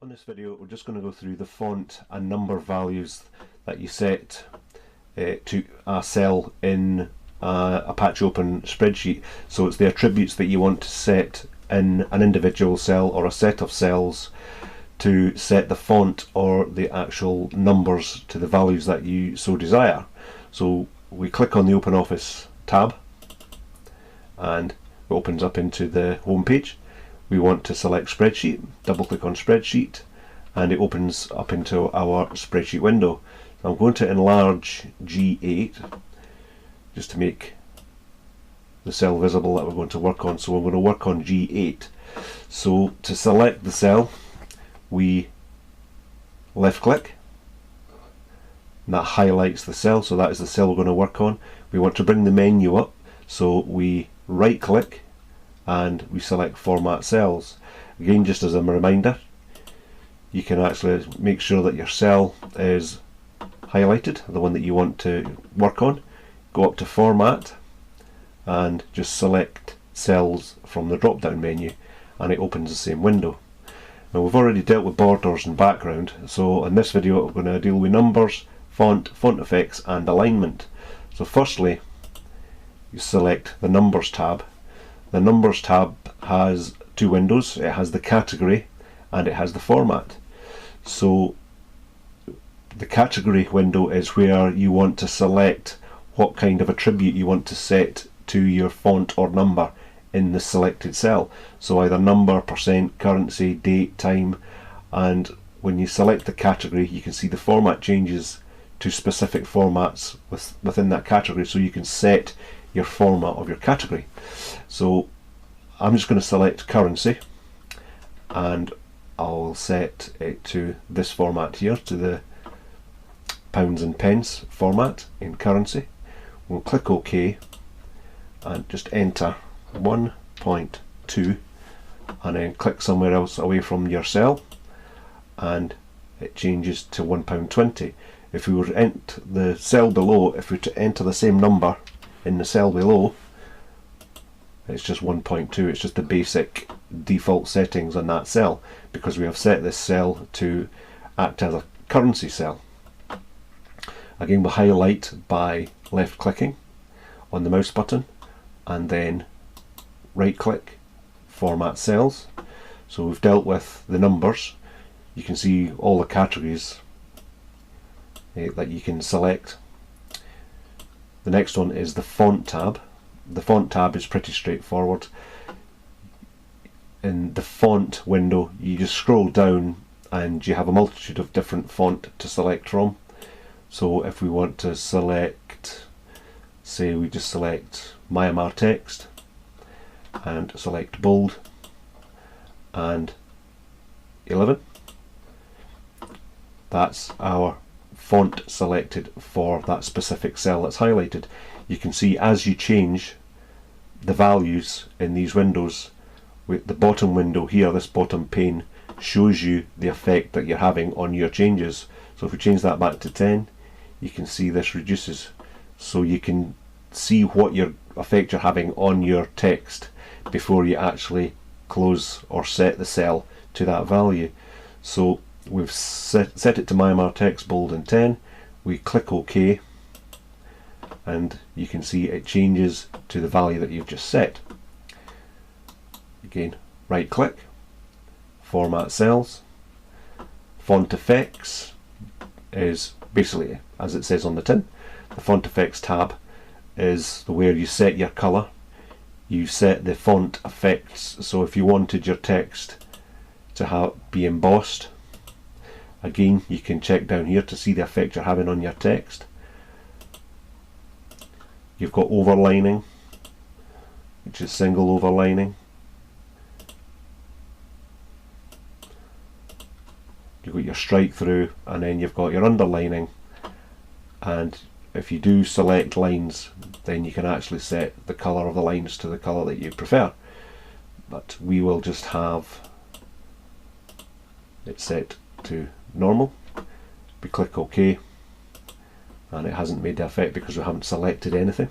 On this video, we're just going to go through the font and number values that you set to a cell in Apache Open Spreadsheet. So it's the attributes that you want to set in an individual cell or a set of cells to set the font or the actual numbers to the values that you so desire. So we click on the OpenOffice tab and it opens up into the home page. We want to select Spreadsheet, double click on Spreadsheet, and it opens up into our Spreadsheet window. So I'm going to enlarge G8 just to make the cell visible that we're going to work on. So we're going to work on G8. So to select the cell, we left click, and that highlights the cell, so that is the cell we're going to work on. We want to bring the menu up, so we right click and we select Format Cells. Again, just as a reminder, you can actually make sure that your cell is highlighted, the one that you want to work on. Go up to Format and just select Cells from the drop down menu, and it opens the same window. Now we've already dealt with borders and background, so in this video we're going to deal with numbers, font effects and alignment. So firstly, you select the Numbers tab. The Numbers tab has two windows. It has the category and it has the format. So the category window is where you want to select what kind of attribute you want to set to your font or number in the selected cell. So either number, percent, currency, date, time, and when you select the category you can see the format changes to specific formats within that category, so you can set your format of your category. So I'm just going to select currency and I'll set it to this format here, to the pounds and pence format in currency. We'll click OK and just enter 1.2 and then click somewhere else away from your cell and it changes to £1.20. If we were to enter the cell below, if we were to enter the same number in the cell below, it's just 1.2. It's just the basic default settings on that cell because we have set this cell to act as a currency cell. Again, we'll highlight by left clicking on the mouse button and then right click, Format Cells. So we've dealt with the numbers. You can see all the categories that you can select. The next one is the Font tab. The Font tab is pretty straightforward. In the font window you just scroll down and you have a multitude of different font to select from. So if we want to select, say we just select Myanmar text and select bold and 11, that's our font selected for that specific cell that's highlighted. You can see as you change the values in these windows, with the bottom window here, this bottom pane shows you the effect that you're having on your changes. So if we change that back to 10, you can see this reduces, so you can see what your effect you're having on your text before you actually close or set the cell to that value. So we've set it to Myanmar text bold and 10. We click OK and you can see it changes to the value that you've just set. Again, right click, Format Cells. Font effects is basically as it says on the tin. The Font effects tab is where you set your colour. You set the font effects, so if you wanted your text to be embossed, again you can check down here to see the effect you're having on your text. You've got overlining, which is single overlining. You've got your strike through, and then you've got your underlining. And if you do select lines, then you can actually set the colour of the lines to the colour that you prefer. But we will just have it set to normal. We click OK and it hasn't made the effect because we haven't selected anything.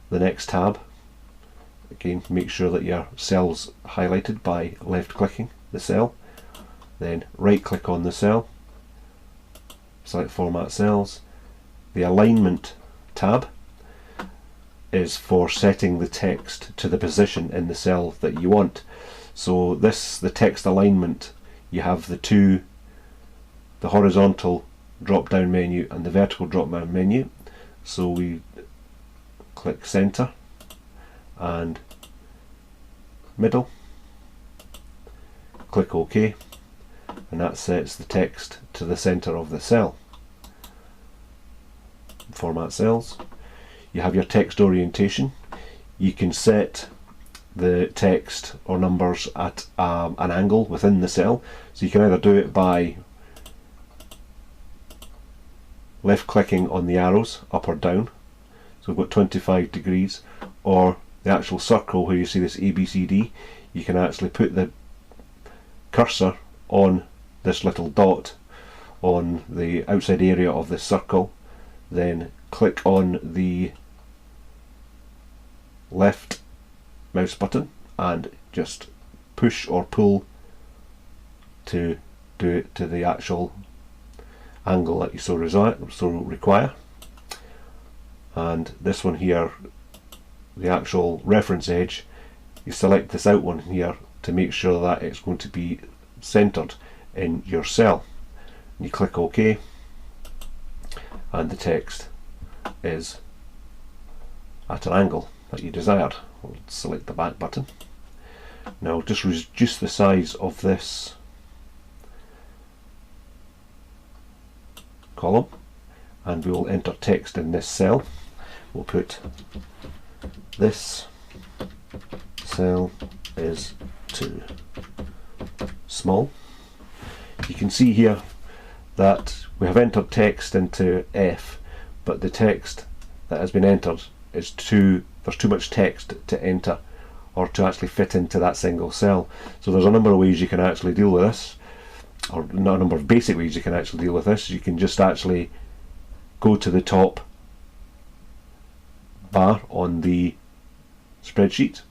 The next tab, again, make sure that your cell's highlighted by left clicking the cell then right click on the cell, select Format Cells. The Alignment tab is for setting the text to the position in the cell that you want. So the text alignment, you have the horizontal drop down menu and the vertical drop down menu. So we click center and middle, click OK, and that sets the text to the center of the cell. Format Cells. You have your text orientation. You can set the text or numbers at an angle within the cell. So you can either do it by left clicking on the arrows up or down, so we've got 25 degrees, or the actual circle where you see this ABCD, you can actually put the cursor on this little dot on the outside area of this circle, then click on the left mouse button and just push or pull to do it to the actual angle that you so require. And this one here, the actual reference edge, you select this out one here to make sure that it's going to be centered in your cell. You click OK, and the text is at an angle that you desired. We'll select the back button. Now just reduce the size of this column, and we will enter text in this cell. We'll put this cell is too small. You can see here that we have entered text into F, but the text that has been entered is there's too much text to enter or to actually fit into that single cell. So there's a number of ways you can actually deal with this, or not a number of basic ways you can actually deal with this. You can just actually go to the top bar on the spreadsheet,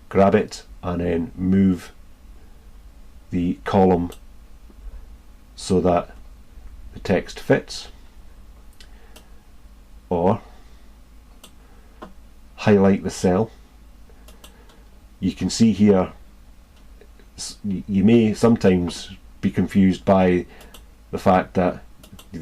grab it, and then move the column so that the text fits, or highlight the cell. You can see here, you may sometimes be confused by the fact that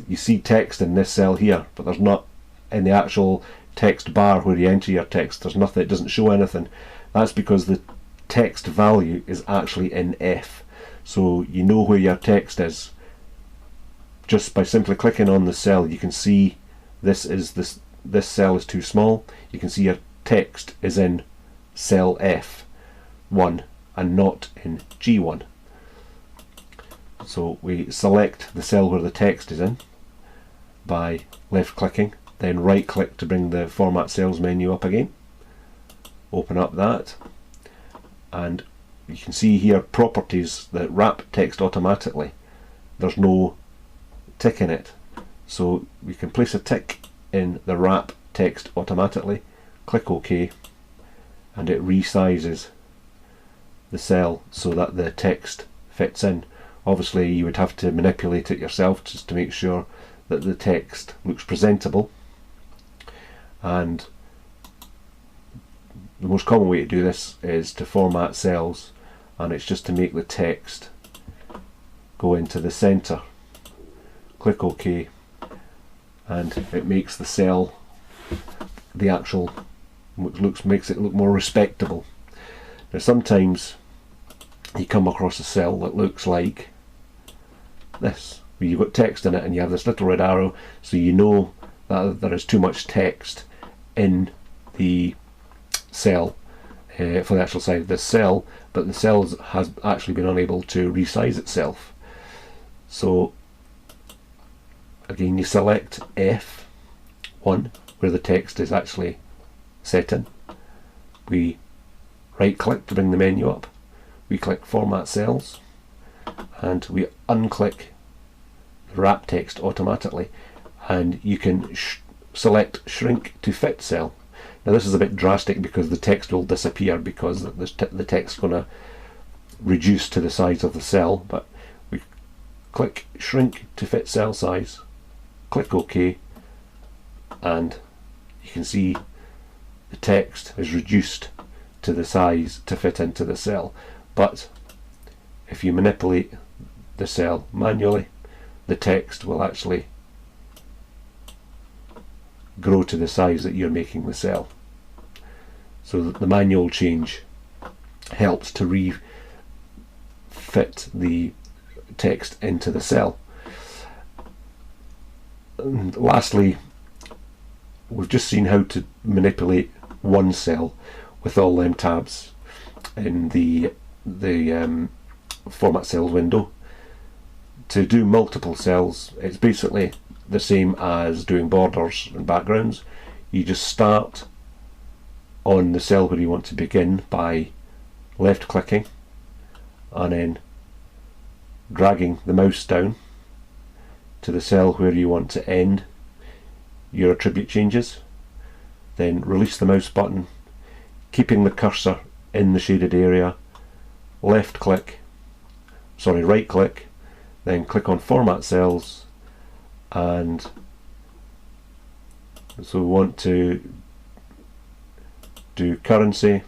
you see text in this cell here, but there's not in the actual text bar where you enter your text. There's nothing, it doesn't show anything. That's because the text value is actually in F. So you know where your text is just by simply clicking on the cell. You can see this cell is too small. You can see your text is in cell F1 and not in G1. So we select the cell where the text is in by left clicking, then right click to bring the Format Cells menu up again. Open up that, and you can see here properties that wrap text automatically. There's no tick in it, so we can place a tick in the wrap text automatically, click OK, and it resizes the cell so that the text fits in. Obviously you would have to manipulate it yourself just to make sure that the text looks presentable, and the most common way to do this is to format cells, and it's just to make the text go into the center. Click OK, and it makes the cell, the actual, makes it look more respectable. Now sometimes you come across a cell that looks like this, where you've got text in it and you have this little red arrow, so you know that there is too much text in the cell for the actual size of this cell, but the cell has actually been unable to resize itself. So again, you select F1 where the text is actually set in. We right click to bring the menu up. We click Format Cells, and we unclick the wrap text automatically, and you can select Shrink to Fit Cell. Now this is a bit drastic because the text will disappear because the text is going to reduced to the size of the cell, but we click shrink to fit cell size, click OK, and you can see the text is reduced to the size to fit into the cell. But if you manipulate the cell manually, the text will actually grow to the size that you're making the cell. So the manual change helps to refit the text into the cell. And lastly, we've just seen how to manipulate one cell with all them tabs in the format cells window. To do multiple cells, it's basically the same as doing borders and backgrounds. You just start on the cell where you want to begin by left clicking and then dragging the mouse down to the cell where you want to end your attribute changes. Then release the mouse button, keeping the cursor in the shaded area, right click, then click on format cells, and so we want to do currency,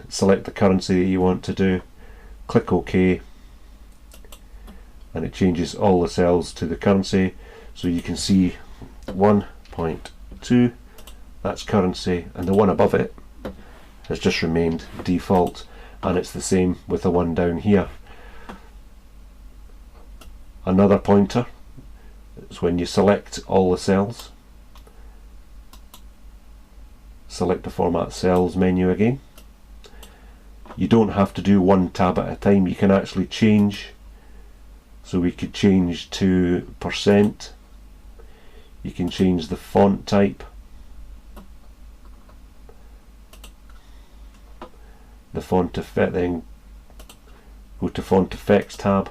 select the currency that you want to do, click OK, and it changes all the cells to the currency. So you can see 1.2, that's currency, and the one above it has just remained default, and it's the same with the one down here. Another pointer is when you select all the cells, select the format cells menu again. You don't have to do one tab at a time, you can actually change. So we could change to %, you can change the font type, the font effect, then go to font effects tab,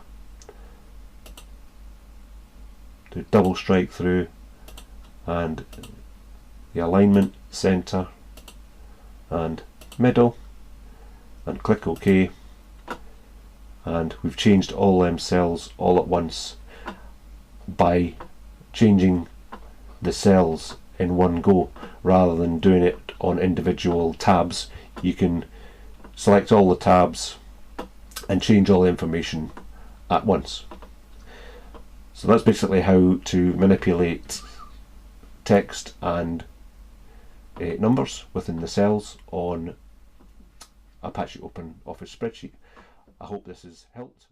do double strike through, and the alignment, center and middle, and click OK, and we've changed all them cells all at once by changing the cells in one go rather than doing it on individual tabs. You can select all the tabs and change all the information at once. So that's basically how to manipulate text and numbers within the cells on Apache Open Office Spreadsheet. I hope this has helped.